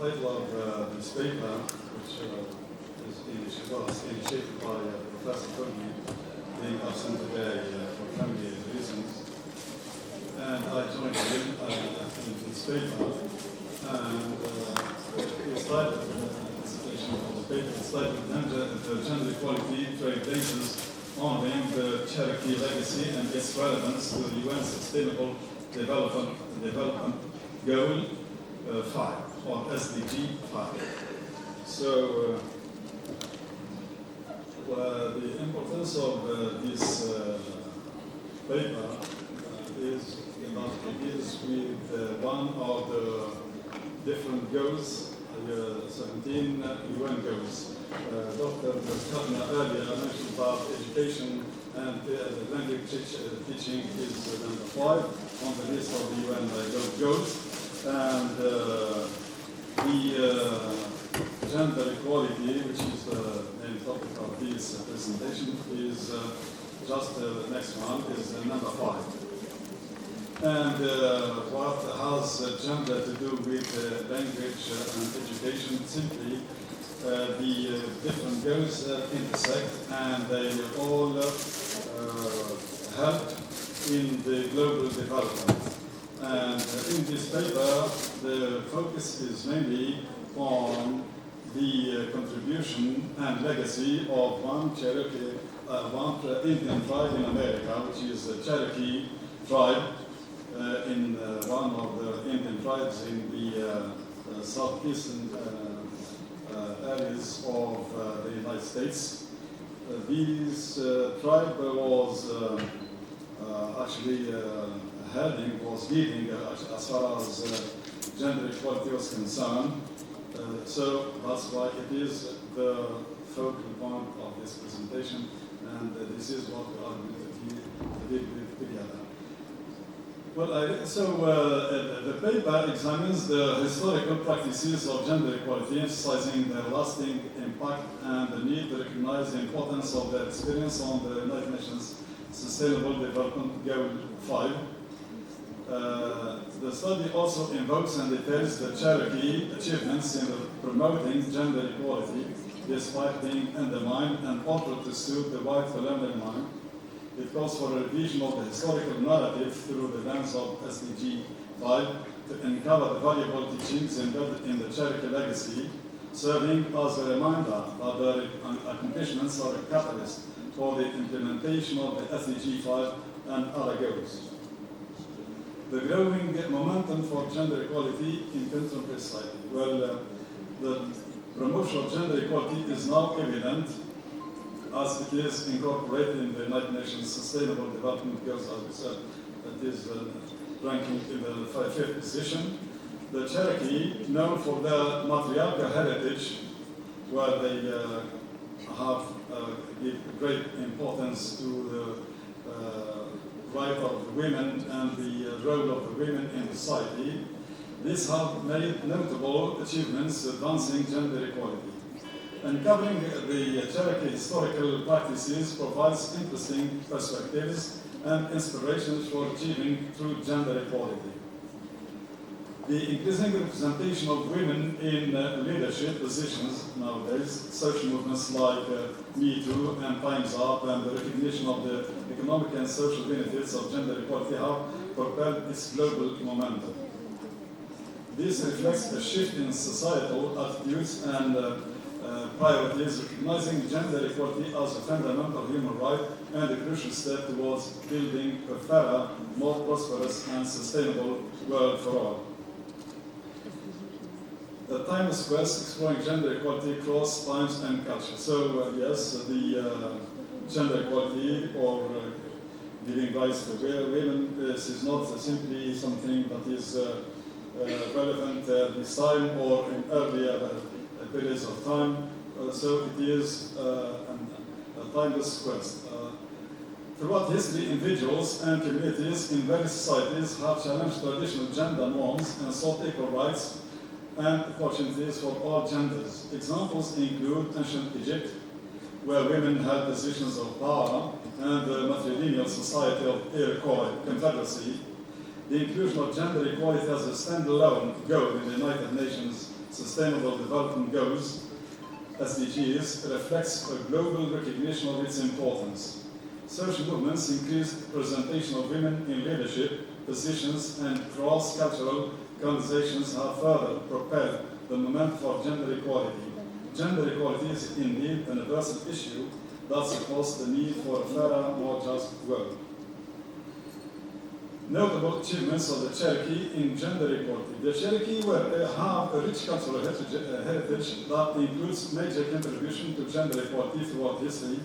title of this paper, which was initiated by Professor TOULGUI, being absent today for family reasons. And I joined him in this paper, and his title, the Gender Equality Trailblazers, honoring the Cherokee legacy and its relevance to the UN Sustainable Development Goal 5, or SDG 5. So, the importance of this paper is that it is with one of the different goals, 17 UN goals. Dr. Boudechiche earlier mentioned about education and language teaching is number 5 on the list of the UN goals. And the gender equality, which is the main topic of this presentation, is just the next one, is number 5. And what has gender to do with language and education? Simply the different goals intersect, and they all help in the global development. And in this paper, the focus is mainly on the contribution and legacy of one Cherokee, one Indian tribe in America, which is the Cherokee tribe, in one of the Indian tribes in the southeastern areas of the United States. This tribe was actually was leading as far as gender equality was concerned. So that's why it is the focal point of this presentation, and this is what we are going to deal with together. Well, the paper examines the historical practices of gender equality, emphasizing their lasting impact and the need to recognize the importance of their experience on the United Nations Sustainable Development Goal 5. The study also invokes and details the Cherokee achievements in promoting gender equality, despite being undermined and altered to suit the white colonial mind. It calls for a revision of the historical narrative through the lens of SDG 5 to uncover the valuable teachings embedded in the Cherokee legacy, serving as a reminder that their accomplishments are a catalyst for the implementation of the SDG 5 and other goals. The growing momentum for gender equality in contemporary society. Well, the promotion of gender equality is now evident as it is incorporated in the United Nations Sustainable Development Goals, as we said. It is ranking in the 5th position. The Cherokee, known for their matriarchal heritage, where they have give great importance to the right of the women and the role of the women in society, these have made notable achievements advancing gender equality. Uncovering the Cherokee historical practices provides interesting perspectives and inspirations for achieving true gender equality. The increasing representation of women in leadership positions nowadays, social movements like Me Too and Time's Up, and the recognition of the economic and social benefits of gender equality have propelled its global momentum. This reflects a shift in societal attitudes and priorities, recognizing gender equality as a fundamental human right and a crucial step towards building a fairer, more prosperous and sustainable world for all. The timeless quest exploring gender equality across times and culture. So yes, the gender equality or giving rights to women is not simply something that is relevant this time or in earlier periods of time. So it is a timeless quest. Throughout history, individuals and communities in various societies have challenged traditional gender norms and sought equal rights and opportunities for all genders. Examples include ancient Egypt, where women held positions of power, and the matrilineal society of Cherokee Confederacy. The inclusion of gender equality as a standalone goal in the United Nations Sustainable Development Goals, SDGs, reflects a global recognition of its importance. Social movements increased representation of women in leadership positions and cross-cultural conversations have further propelled the movement for gender equality. Gender equality is indeed an universal issue that supports the need for a fairer, more just world. Notable achievements of the Cherokee in gender equality. The Cherokee have a rich cultural heritage that includes major contribution to gender equality throughout history.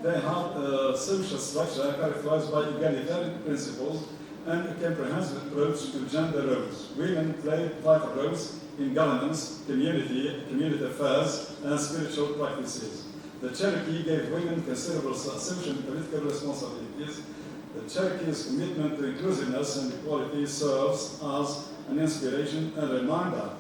They have a social structure characterized by egalitarian principles and a comprehensive approach to gender roles. Women play vital roles in governance, community affairs, and spiritual practices. The Cherokee gave women considerable social and political responsibilities. The Cherokee's commitment to inclusiveness and equality serves as an inspiration and reminder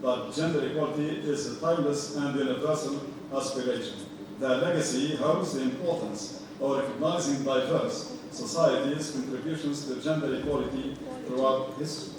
that gender equality is a timeless and universal aspiration. Their legacy holds the importance of recognizing diverse societies' contributions to gender equality throughout history.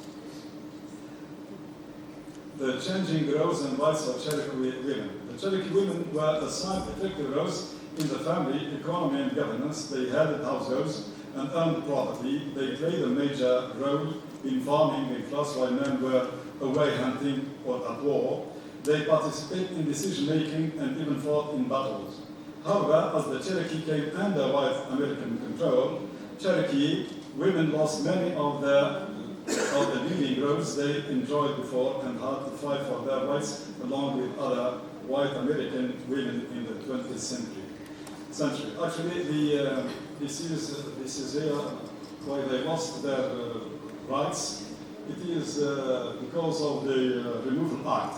The changing roles and rights of Cherokee women. The Cherokee women were assigned effective roles in the family, economy, and governance. They headed households and owned property. They played a major role in farming in class while men were away hunting or at war. They participated in decision-making and even fought in battles. However, as the Cherokee came under white American control, Cherokee women lost many of the leading roles they enjoyed before and had to fight for their rights along with other white American women in the 20th century. Actually, this is here why they lost their rights. It is because of the Removal Act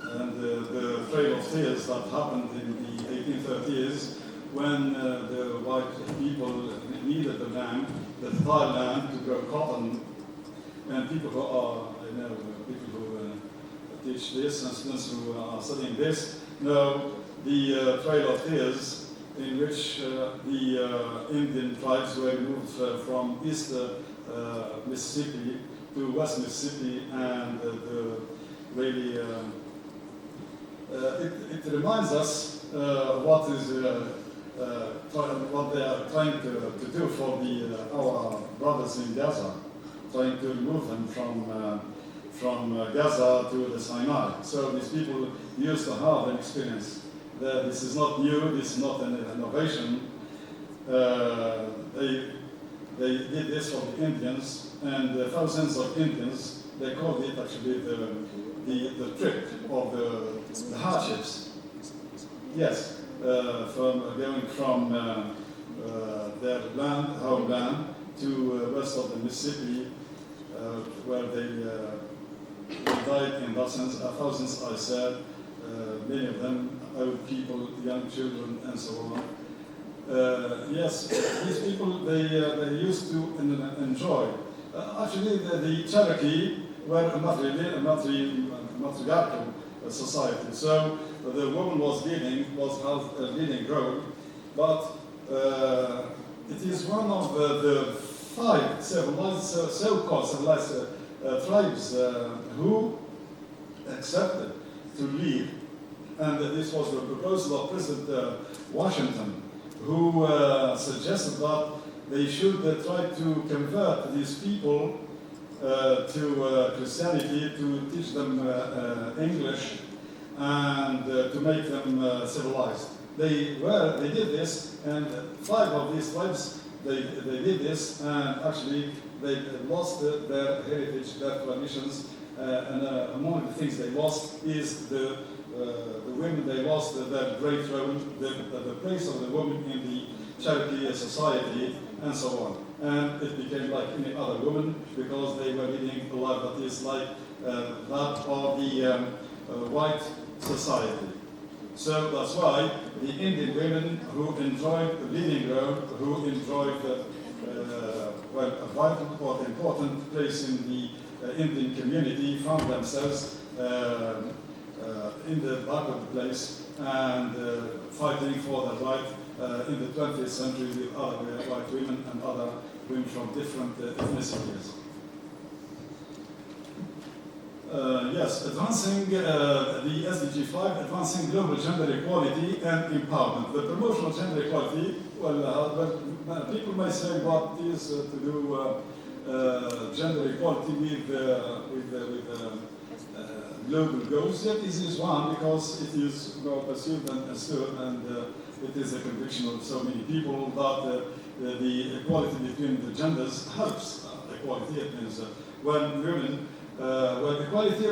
and the Trail of Tears that happened in the 1830s when the white people needed the land, the fertile land, to grow cotton. And people who are, people who teach this and students who are studying this know the Trail of Tears, in which the Indian tribes were moved from east Mississippi to west Mississippi, and really it reminds us what they are trying to do for our brothers in Gaza, trying to remove them from Gaza to the Sinai. So these people used to have an experience. This is not new, this is not an innovation. They did this for the Indians, and thousands of Indians, they called it actually the trip of the hardships. Yes, from going from their homeland to west of the Mississippi, where they died in thousands, I said, many of them old people, young children, and so on. Yes, these people, they used to enjoy. Actually, the Cherokee were a matriarchal society, so the woman was a leading role, but it is one of the 5 so-called civilized tribes who accepted to lead, and this was the proposal of President Washington, who suggested that they should try to convert these people to Christianity, to teach them English, and to make them civilized. They did this, and 5 of these tribes, they did this, and actually they lost their heritage, their traditions, and among the things they lost is the women. They lost their great role, the place of the woman in the Cherokee society, and so on. And it became like any other woman, because they were leading a life that is like that of the white society. So that's why the Indian women who enjoyed the leading role, who enjoyed a vital or important place in the Indian community, found themselves in the back of the place and fighting for their right in the 20th century with other white women and other women from different ethnicities. Yes, advancing the SDG 5, advancing global gender equality and empowerment. The promotion of gender equality, well, people may say what is to do gender equality with global goals. Yet this is one because it is well perceived and understood, and it is a conviction of so many people that the equality between the genders helps equality. It means when women well, equality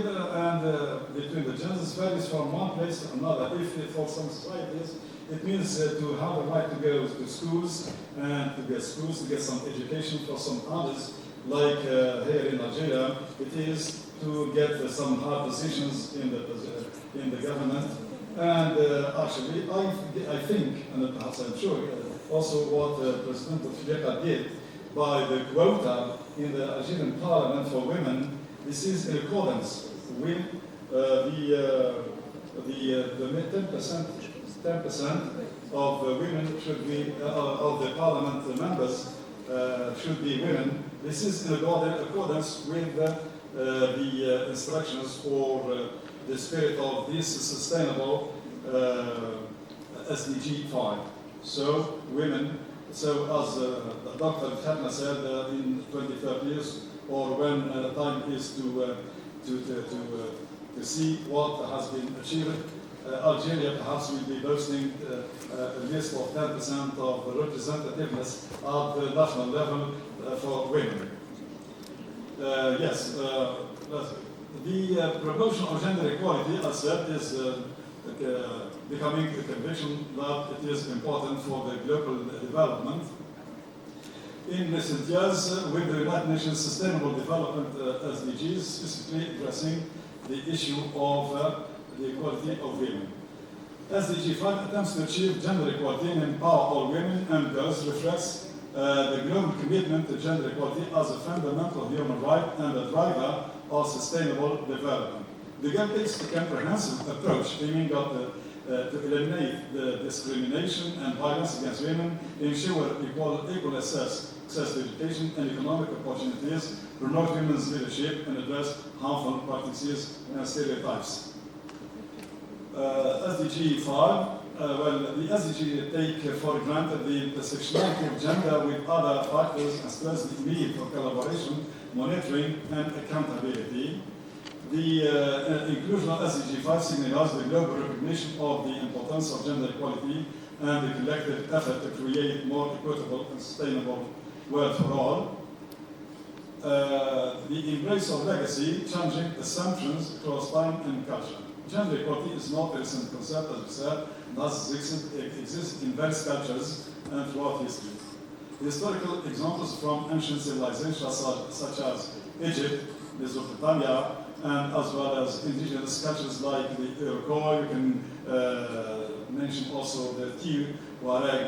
between the genders varies from one place to another. If for some societies it means to have a right to go to schools and to get some education. For some others, like here in Nigeria, it is to get some hard positions in the government. And actually, I think, and perhaps I'm sure, also what President Boudechiche did by the quota in the Algerian parliament for women. This is in accordance with the 10% of women should be of the parliament members should be women. This is in accordance with the instructions or the spirit of this sustainable SDG 5. So women. So as Dr. Khatna said, in 20-30 years, or when time is to see what has been achieved, Algeria perhaps will be boasting a list of 10% of representativeness at the national level for women. Yes, the promotion of gender equality, as said, is becoming a conviction that it is important for the global development. In recent years, with the United Nations Sustainable Development SDGs, specifically addressing the issue of the equality of women. SDG 5 attempts to achieve gender equality and empower all women and girls, reflects the global commitment to gender equality as a fundamental human right and a driver of sustainable development. The goal takes a comprehensive approach aiming at to eliminate the discrimination and violence against women, ensure equal access to education and economic opportunities, promote women's leadership, and address harmful practices and stereotypes. SDG 5, well, the SDG take for granted the intersectionality of gender with other factors and stress the need for collaboration, monitoring, and accountability. The inclusion of SDG 5 signals the global recognition of the importance of gender equality and the collective effort to create more equitable and sustainable world for all. The embrace of legacy, challenging assumptions across time and culture. Gender equality is not a recent concept, as we said, does exist in various cultures and throughout history. Historical examples from ancient civilizations such as Egypt, Mesopotamia, and as well as indigenous cultures like the Cherokee. You can mention also the Tuareg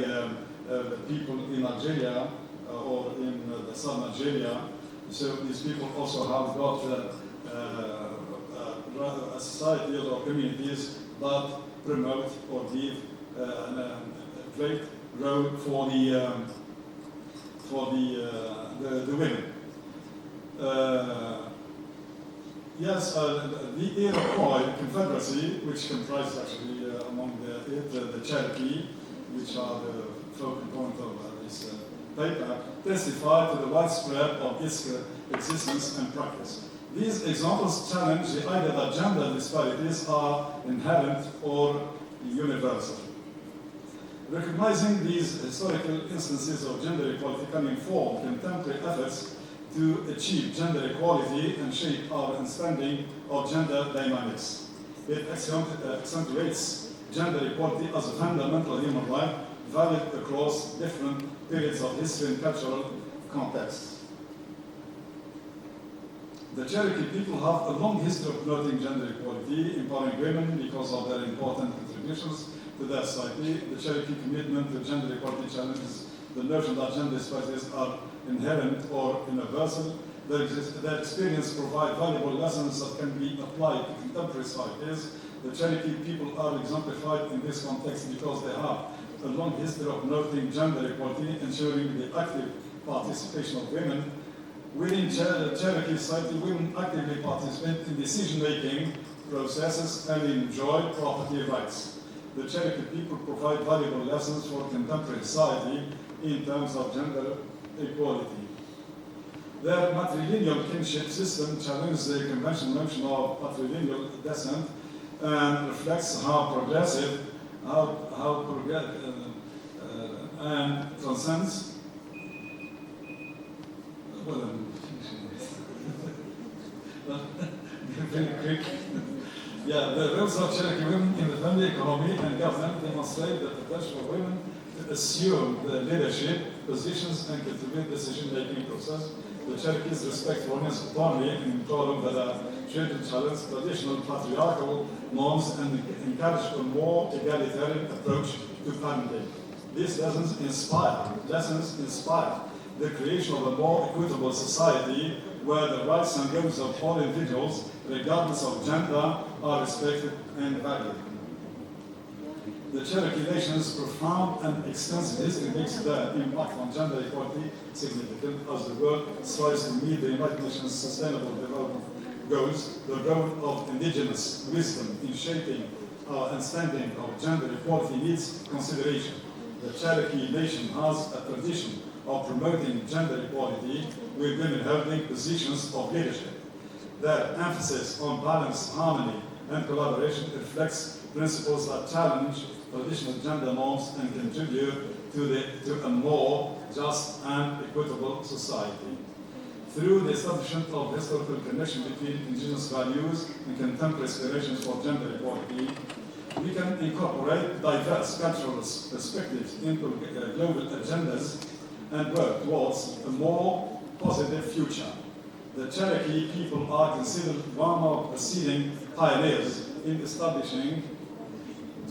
people in Algeria or in the southern Algeria. So these people also have got a society or communities that promote or give a great role for the women. Yes, the Iroquois Confederacy, which comprises actually among the Cherokee, which are the folk component of this paper, testify to the widespread of its existence and practice. These examples challenge the idea that gender disparities are inherent or universal. Recognizing these historical instances of gender equality can inform contemporary efforts to achieve gender equality and shape our understanding of gender dynamics. It accentuates gender equality as a fundamental human right, valid across different periods of history and cultural contexts. The Cherokee people have a long history of promoting gender equality, empowering women because of their important contributions to their society. The Cherokee commitment to gender equality challenges the notion that gender disparities are inherent or universal. Their experience provides valuable lessons that can be applied to contemporary societies. The Cherokee people are exemplified in this context because they have a long history of promoting gender equality, ensuring the active participation of women Within Cherokee society, women actively participate in decision-making processes and enjoy property rights. The Cherokee people provide valuable lessons for contemporary society in terms of gender equality. Their matrilineal kinship system challenges the conventional notion of patrilineal descent and reflects how progressive, and transcends. Well, very quick. Yeah, the roles of Cherokee women in the family economy and government demonstrate the potential for women to assume the leadership positions and contribute decision-making process. The Cherokees respect women's autonomy and control that are shared to challenge traditional patriarchal norms and encourage a more egalitarian approach to parenting. These lessons inspire the creation of a more equitable society where the rights and goals of all individuals, regardless of gender, are respected and valued. The Cherokee Nation's profound and extensive history makes their impact on gender equality significant as the world strives to meet the United Nations Sustainable Development Goals. The role of indigenous wisdom in shaping our understanding of gender equality needs consideration. The Cherokee Nation has a tradition of promoting gender equality with women holding positions of leadership. Their emphasis on balance, harmony, and collaboration reflects principles that challenge traditional gender norms and contribute to a more just and equitable society. Through the establishment of historical connection between indigenous values and contemporary aspirations for gender equality, we can incorporate diverse cultural perspectives into global agendas and work towards a more positive future. The Cherokee people are considered one of the preceding pioneers in establishing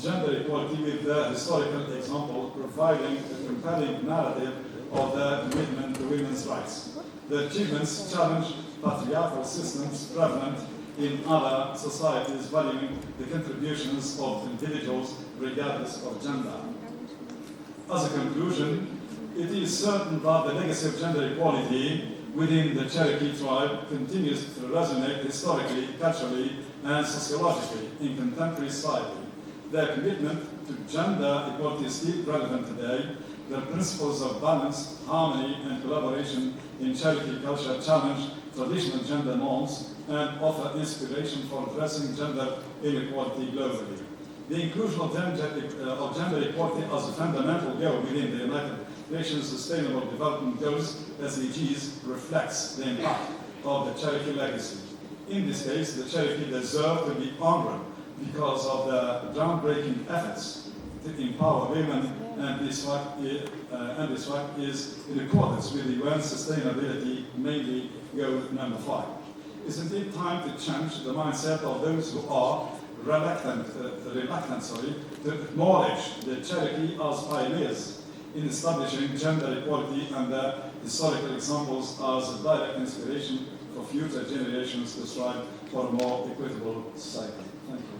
gender equality with their historical example, providing a compelling narrative of their commitment to women's rights. Their achievements challenge patriarchal systems prevalent in other societies, valuing the contributions of individuals regardless of gender. As a conclusion, it is certain that the legacy of gender equality within the Cherokee tribe continues to resonate historically, culturally, and sociologically in contemporary society. Their commitment to gender equality is still relevant today. Their principles of balance, harmony, and collaboration in Cherokee culture challenge traditional gender norms and offer inspiration for addressing gender inequality globally. The inclusion of gender equality as a fundamental goal within the United Nations Sustainable Development Goals, SDGs, reflects the impact of the Cherokee legacy. In this case, the Cherokee deserve to be honored because of the groundbreaking efforts to empower women, and this fact is in accordance with the UN Sustainability Mainly Goal number 5. Isn't it time to change the mindset of those who are reluctant to acknowledge the Cherokee as pioneers in establishing gender equality and their historical examples as a direct inspiration for future generations to strive for a more equitable society? Thank you.